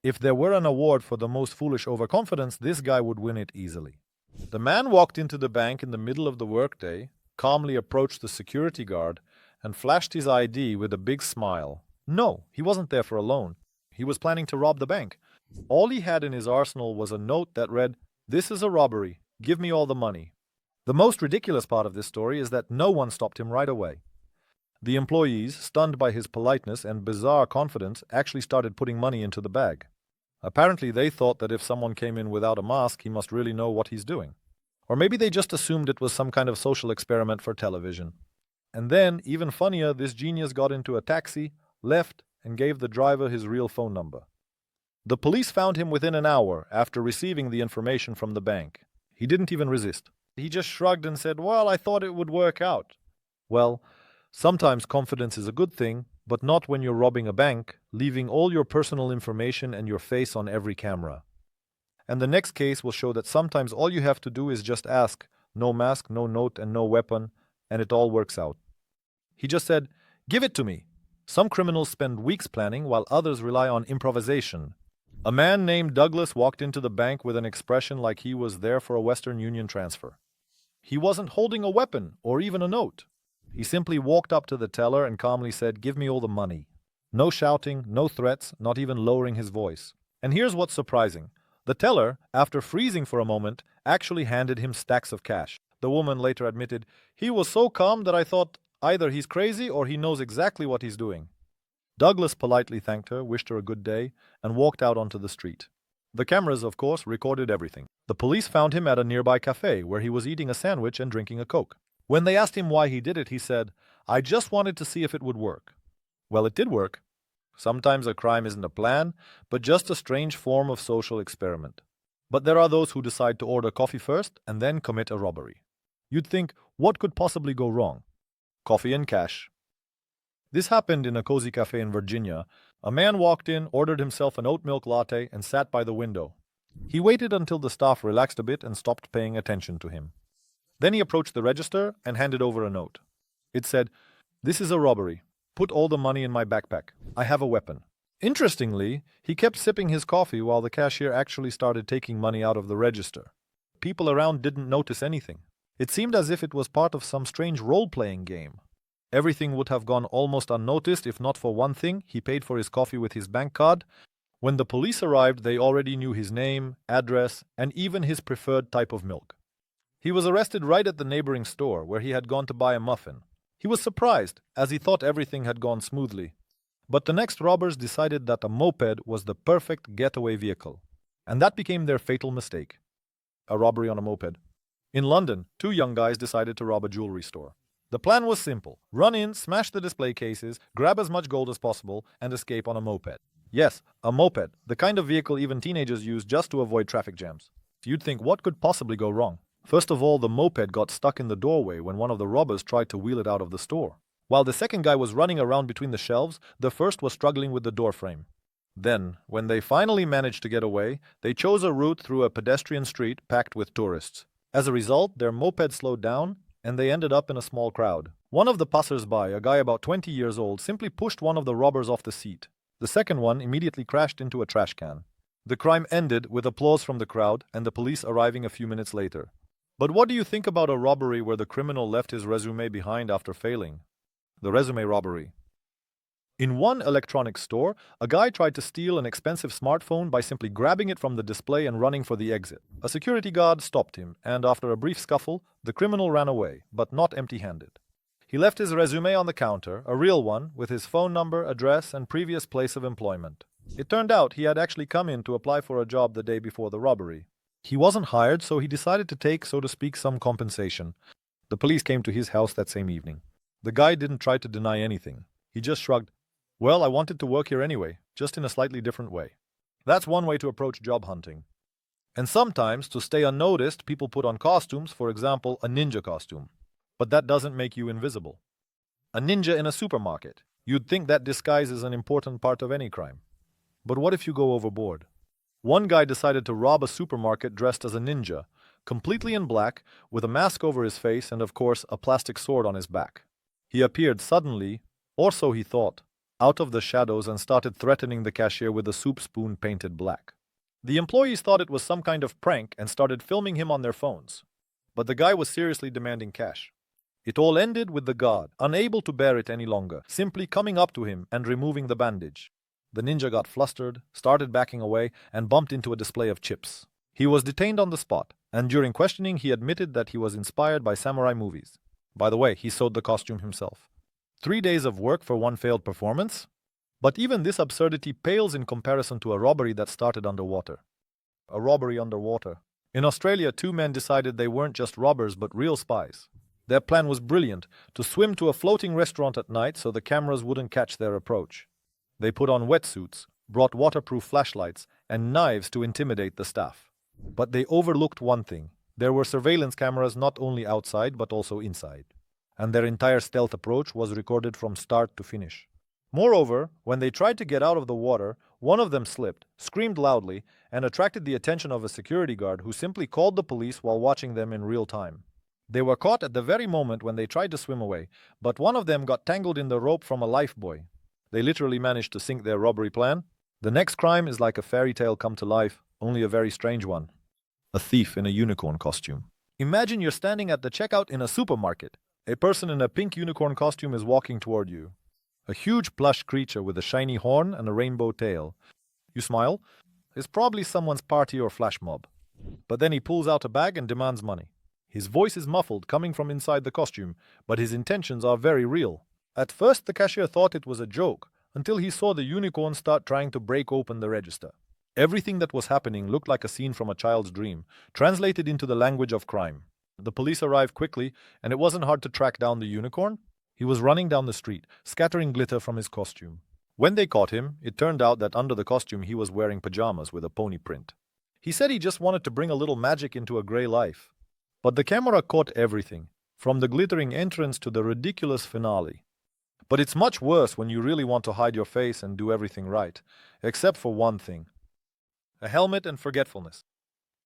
If there were an award for the most foolish overconfidence, this guy would win it easily. The man walked into the bank in the middle of the workday, calmly approached the security guard, and flashed his ID with a big smile. No, he wasn't there for a loan. He was planning to rob the bank. All he had in his arsenal was a note that read, "This is a robbery. Give me all the money." The most ridiculous part of this story is that no one stopped him right away. The employees, stunned by his politeness and bizarre confidence, actually started putting money into the bag. Apparently, they thought that if someone came in without a mask, he must really know what he's doing. Or maybe they just assumed it was some kind of social experiment for television. And then, even funnier, this genius got into a taxi, left, and gave the driver his real phone number. The police found him within an hour after receiving the information from the bank. He didn't even resist. He just shrugged and said, "Well, I thought it would work out." Well, sometimes confidence is a good thing, but not when you're robbing a bank, leaving all your personal information and your face on every camera. And the next case will show that sometimes all you have to do is just ask, no mask, no note, and no weapon, and it all works out. He just said, "Give it to me." Some criminals spend weeks planning while others rely on improvisation. A man named Douglas walked into the bank with an expression like he was there for a Western Union transfer. He wasn't holding a weapon or even a note. He simply walked up to the teller and calmly said, "Give me all the money." No shouting, no threats, not even lowering his voice. And here's what's surprising. The teller, after freezing for a moment, actually handed him stacks of cash. The woman later admitted, "He was so calm that I thought either he's crazy or he knows exactly what he's doing." Douglas politely thanked her, wished her a good day, and walked out onto the street. The cameras, of course, recorded everything. The police found him at a nearby cafe where he was eating a sandwich and drinking a Coke. When they asked him why he did it, he said, "I just wanted to see if it would work." Well, it did work. Sometimes a crime isn't a plan, but just a strange form of social experiment. But there are those who decide to order coffee first and then commit a robbery. You'd think, what could possibly go wrong? Coffee and cash. This happened in a cozy cafe in Virginia. A man walked in, ordered himself an oat milk latte, and sat by the window. He waited until the staff relaxed a bit and stopped paying attention to him. Then he approached the register and handed over a note. It said, "This is a robbery. Put all the money in my backpack. I have a weapon." Interestingly, he kept sipping his coffee while the cashier actually started taking money out of the register. People around didn't notice anything. It seemed as if it was part of some strange role-playing game. Everything would have gone almost unnoticed if not for one thing: he paid for his coffee with his bank card. When the police arrived, they already knew his name, address, and even his preferred type of milk. He was arrested right at the neighboring store where he had gone to buy a muffin. He was surprised, as he thought everything had gone smoothly. But the next robbers decided that a moped was the perfect getaway vehicle. And that became their fatal mistake. A robbery on a moped. In London, two young guys decided to rob a jewelry store. The plan was simple: run in, smash the display cases, grab as much gold as possible, and escape on a moped. Yes, a moped, the kind of vehicle even teenagers use just to avoid traffic jams. You'd think, what could possibly go wrong? First of all, the moped got stuck in the doorway when one of the robbers tried to wheel it out of the store. While the second guy was running around between the shelves, the first was struggling with the door frame. Then, when they finally managed to get away, they chose a route through a pedestrian street packed with tourists. As a result, their moped slowed down, and they ended up in a small crowd. One of the passers-by, a guy about 20 years old, simply pushed one of the robbers off the seat. The second one immediately crashed into a trash can. The crime ended with applause from the crowd and the police arriving a few minutes later. But what do you think about a robbery where the criminal left his resume behind after failing? The resume robbery. In one electronics store, a guy tried to steal an expensive smartphone by simply grabbing it from the display and running for the exit. A security guard stopped him, and after a brief scuffle, the criminal ran away, but not empty-handed. He left his resume on the counter, a real one, with his phone number, address, and previous place of employment. It turned out he had actually come in to apply for a job the day before the robbery. He wasn't hired, so he decided to take, so to speak, some compensation. The police came to his house that same evening. The guy didn't try to deny anything. He just shrugged. "Well, I wanted to work here anyway, just in a slightly different way." That's one way to approach job hunting. And sometimes, to stay unnoticed, people put on costumes, for example, a ninja costume. But that doesn't make you invisible. A ninja in a supermarket. You'd think that disguise is an important part of any crime. But what if you go overboard? One guy decided to rob a supermarket dressed as a ninja, completely in black, with a mask over his face and, of course, a plastic sword on his back. He appeared suddenly, or so he thought. out of the shadows and started threatening the cashier with a soup spoon painted black. The employees thought it was some kind of prank and started filming him on their phones. But the guy was seriously demanding cash. It all ended with the guard, unable to bear it any longer, simply coming up to him and removing the bandage. The ninja got flustered, started backing away, and bumped into a display of chips. He was detained on the spot, and during questioning he admitted that he was inspired by samurai movies. By the way, he sewed the costume himself. 3 days of work for one failed performance? But even this absurdity pales in comparison to a robbery that started underwater. A robbery underwater. In Australia, 2 men decided they weren't just robbers but real spies. Their plan was brilliant, to swim to a floating restaurant at night so the cameras wouldn't catch their approach. They put on wetsuits, brought waterproof flashlights, and knives to intimidate the staff. But they overlooked one thing. There were surveillance cameras not only outside but also inside. And their entire stealth approach was recorded from start to finish. Moreover, when they tried to get out of the water, one of them slipped, screamed loudly, and attracted the attention of a security guard who simply called the police while watching them in real time. They were caught at the very moment when they tried to swim away, but one of them got tangled in the rope from a lifebuoy. They literally managed to sink their robbery plan. The next crime is like a fairy tale come to life, only a very strange one. A thief in a unicorn costume. Imagine you're standing at the checkout in a supermarket. A person in a pink unicorn costume is walking toward you. A huge plush creature with a shiny horn and a rainbow tail. You smile. It's probably someone's party or flash mob. But then he pulls out a bag and demands money. His voice is muffled, coming from inside the costume, but his intentions are very real. At first, the cashier thought it was a joke, until he saw the unicorn start trying to break open the register. Everything that was happening looked like a scene from a child's dream, translated into the language of crime. The police arrived quickly, and it wasn't hard to track down the unicorn. He was running down the street, scattering glitter from his costume. When they caught him, it turned out that under the costume he was wearing pajamas with a pony print. He said he just wanted to bring a little magic into a grey life. But the camera caught everything, from the glittering entrance to the ridiculous finale. But it's much worse when you really want to hide your face and do everything right, except for one thing. A helmet and forgetfulness.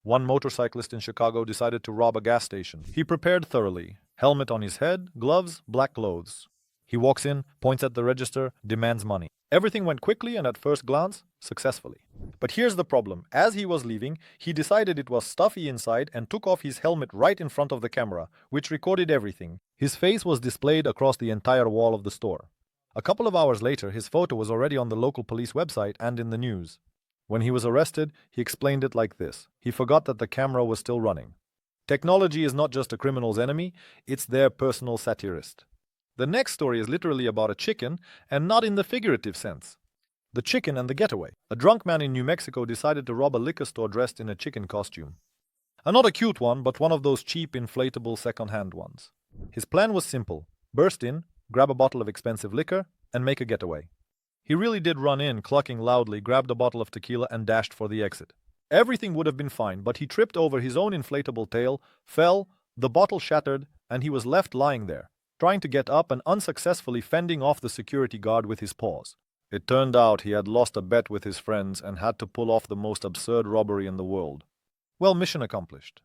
One motorcyclist in Chicago decided to rob a gas station. He prepared thoroughly. Helmet on his head, gloves, black clothes. He walks in, points at the register, demands money. Everything went quickly and at first glance, successfully. But here's the problem. As he was leaving, he decided it was stuffy inside and took off his helmet right in front of the camera, which recorded everything. His face was displayed across the entire wall of the store. A couple of hours later, his photo was already on the local police website and in the news. When he was arrested, he explained it like this. He forgot that the camera was still running. Technology is not just a criminal's enemy, it's their personal satirist. The next story is literally about a chicken, and not in the figurative sense. The chicken and the getaway. A drunk man in New Mexico decided to rob a liquor store dressed in a chicken costume. Not a cute one, but one of those cheap, inflatable second-hand ones. His plan was simple. Burst in, grab a bottle of expensive liquor, and make a getaway. He really did run in, clucking loudly, grabbed a bottle of tequila, and dashed for the exit. Everything would have been fine, but he tripped over his own inflatable tail, fell, the bottle shattered, and he was left lying there, trying to get up and unsuccessfully fending off the security guard with his paws. It turned out he had lost a bet with his friends and had to pull off the most absurd robbery in the world. Well, mission accomplished.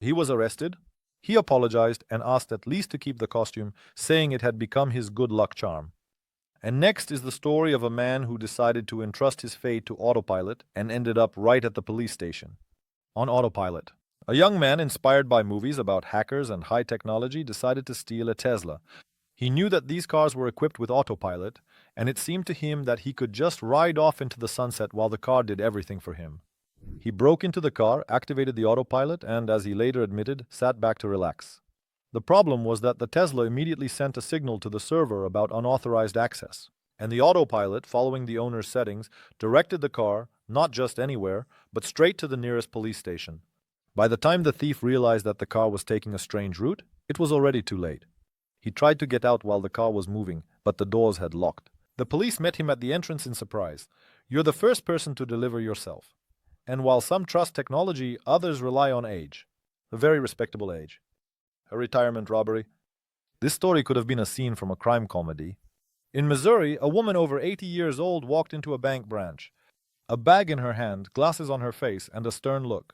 He was arrested. He apologized and asked at least to keep the costume, saying it had become his good luck charm. And next is the story of a man who decided to entrust his fate to autopilot and ended up right at the police station. On autopilot. A young man inspired by movies about hackers and high technology decided to steal a Tesla. He knew that these cars were equipped with autopilot, and it seemed to him that he could just ride off into the sunset while the car did everything for him. He broke into the car, activated the autopilot, and, as he later admitted, sat back to relax. The problem was that the Tesla immediately sent a signal to the server about unauthorized access, and the autopilot, following the owner's settings, directed the car, not just anywhere, but straight to the nearest police station. By the time the thief realized that the car was taking a strange route, it was already too late. He tried to get out while the car was moving, but the doors had locked. The police met him at the entrance in surprise. "You're the first person to deliver yourself. And while some trust technology, others rely on age. A very respectable age. A retirement robbery." This story could have been a scene from a crime comedy. In Missouri, a woman over 80 years old walked into a bank branch. A bag in her hand, glasses on her face, and a stern look.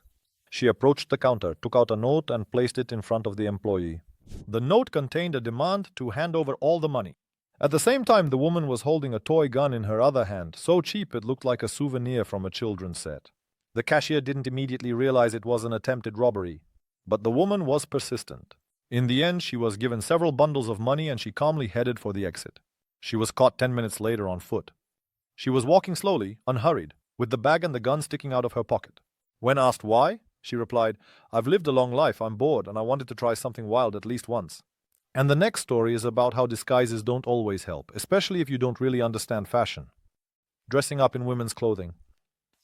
She approached the counter, took out a note, and placed it in front of the employee. The note contained a demand to hand over all the money. At the same time, the woman was holding a toy gun in her other hand, so cheap it looked like a souvenir from a children's set. The cashier didn't immediately realize it was an attempted robbery, but the woman was persistent. In the end, she was given several bundles of money and she calmly headed for the exit. She was caught 10 minutes later on foot. She was walking slowly, unhurried, with the bag and the gun sticking out of her pocket. When asked why, she replied, "I've lived a long life, I'm bored, and I wanted to try something wild at least once." And the next story is about how disguises don't always help, especially if you don't really understand fashion. Dressing up in women's clothing.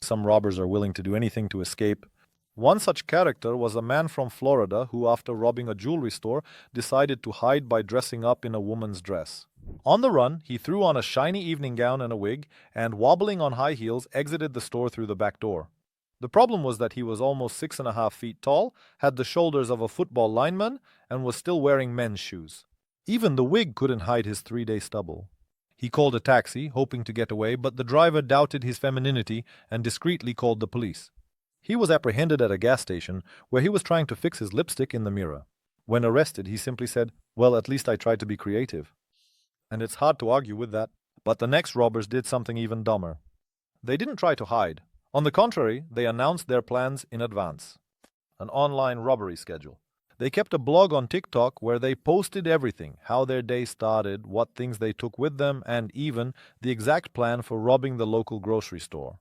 Some robbers are willing to do anything to escape. One such character was a man from Florida who, after robbing a jewelry store, decided to hide by dressing up in a woman's dress. On the run, he threw on a shiny evening gown and a wig, and wobbling on high heels, exited the store through the back door. The problem was that he was almost 6.5 feet tall, had the shoulders of a football lineman, and was still wearing men's shoes. Even the wig couldn't hide his 3-day stubble. He called a taxi, hoping to get away, but the driver doubted his femininity and discreetly called the police. He was apprehended at a gas station where he was trying to fix his lipstick in the mirror. When arrested, he simply said, "Well, at least I tried to be creative." And it's hard to argue with that. But the next robbers did something even dumber. They didn't try to hide. On the contrary, they announced their plans in advance. An online robbery schedule. They kept a blog on TikTok where they posted everything, how their day started, what things they took with them, and even the exact plan for robbing the local grocery store.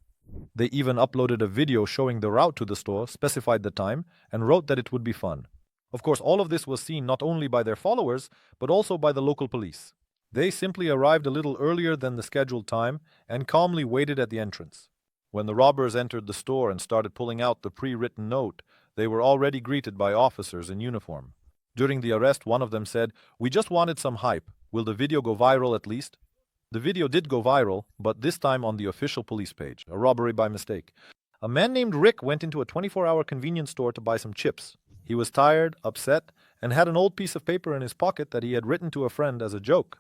They even uploaded a video showing the route to the store, specified the time, and wrote that it would be fun. Of course, all of this was seen not only by their followers, but also by the local police. They simply arrived a little earlier than the scheduled time and calmly waited at the entrance. When the robbers entered the store and started pulling out the pre-written note, they were already greeted by officers in uniform. During the arrest, one of them said, "We just wanted some hype. Will the video go viral at least?" The video did go viral, but this time on the official police page, a robbery by mistake. A man named Rick went into a 24-hour convenience store to buy some chips. He was tired, upset, and had an old piece of paper in his pocket that he had written to a friend as a joke.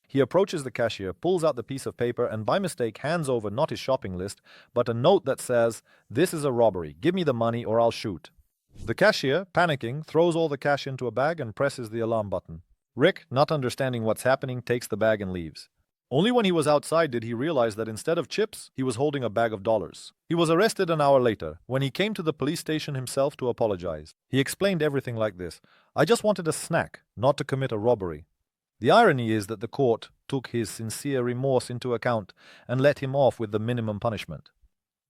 He approaches the cashier, pulls out the piece of paper, and by mistake hands over not his shopping list, but a note that says, "This is a robbery. Give me the money or I'll shoot." The cashier, panicking, throws all the cash into a bag and presses the alarm button. Rick, not understanding what's happening, takes the bag and leaves. Only when he was outside did he realize that instead of chips, he was holding a bag of dollars. He was arrested an hour later, when he came to the police station himself to apologize. He explained everything like this: "I just wanted a snack, not to commit a robbery." The irony is that the court took his sincere remorse into account and let him off with the minimum punishment.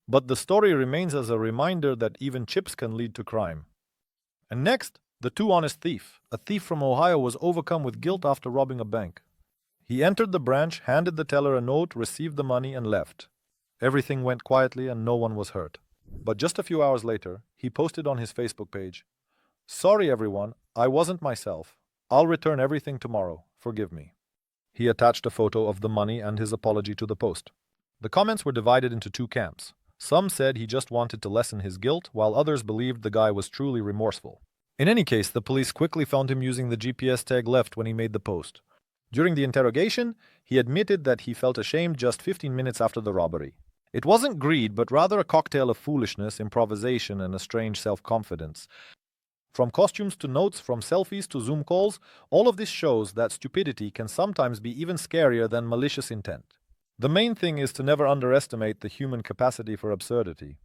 But the story remains as a reminder that even chips can lead to crime. And next, the too honest thief. A thief from Ohio was overcome with guilt after robbing a bank. He entered the branch, handed the teller a note, received the money, and left. Everything went quietly and no one was hurt. But just a few hours later, he posted on his Facebook page, "Sorry everyone, I wasn't myself. I'll return everything tomorrow. Forgive me." He attached a photo of the money and his apology to the post. The comments were divided into two camps. Some said he just wanted to lessen his guilt, while others believed the guy was truly remorseful. In any case, the police quickly found him using the GPS tag left when he made the post. During the interrogation, he admitted that he felt ashamed just 15 minutes after the robbery. It wasn't greed, but rather a cocktail of foolishness, improvisation, and a strange self-confidence. From costumes to notes, from selfies to Zoom calls, all of this shows that stupidity can sometimes be even scarier than malicious intent. The main thing is to never underestimate the human capacity for absurdity.